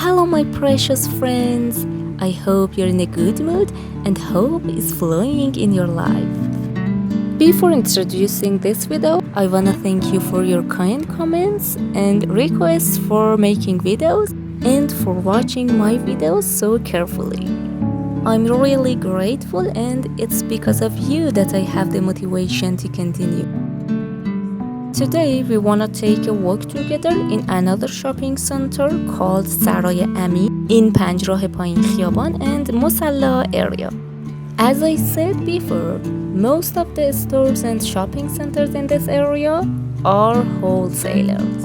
Hello my precious friends, I hope you're in a good mood and hope is flowing in your life. Before introducing this video, I wanna thank you for your kind comments and requests for making videos and for watching my videos so carefully. I'm really grateful and it's because of you that I have the motivation to continue. Today we wanna take a walk together in another shopping center called Saraye Amin in Panj راه پایین خیابان and Mosalla area. As I said before, most of the stores and shopping centers in this area are wholesalers.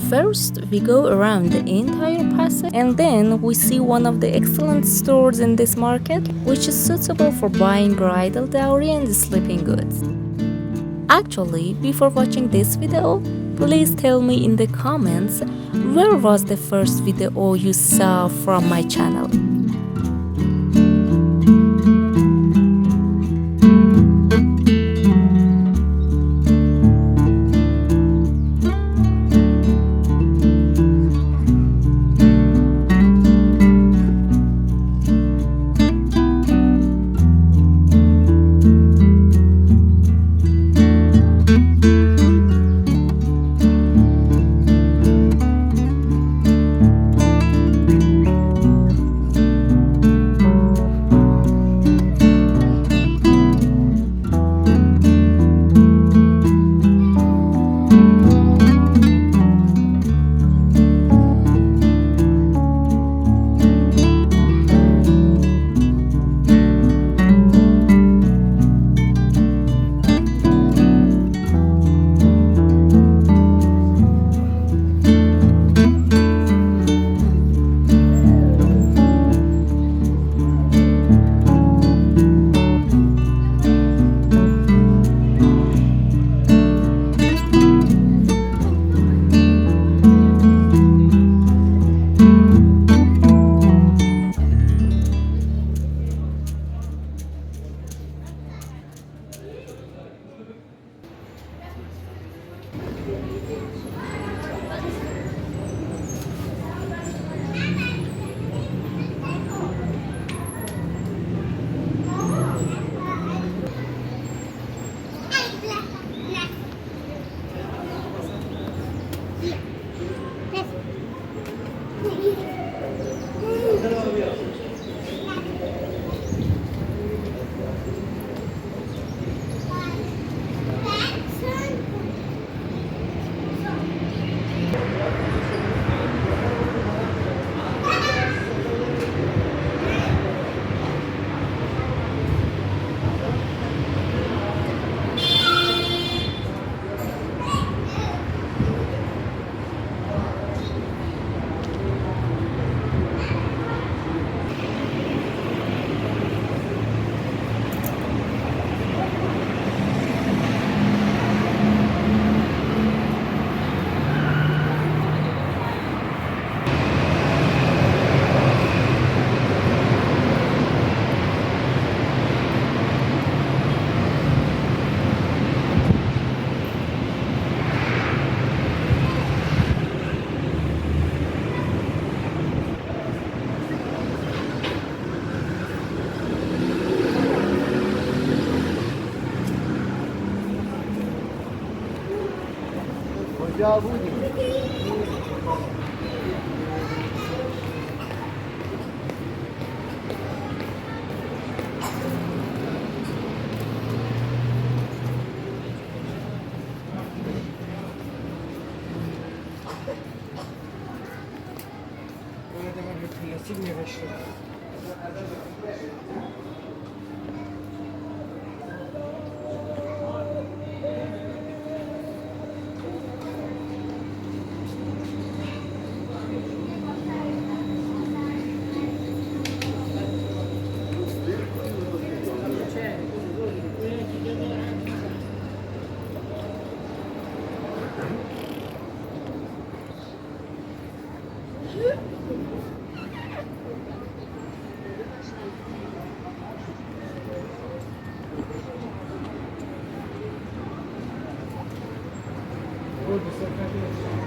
First, we go around the entire passage and then we see one of the excellent stores in this market which is suitable for buying bridal dowry and sleeping goods. Actually, before watching this video, please tell me in the comments where was the first video you saw from my channel. کجا بودی؟ Good,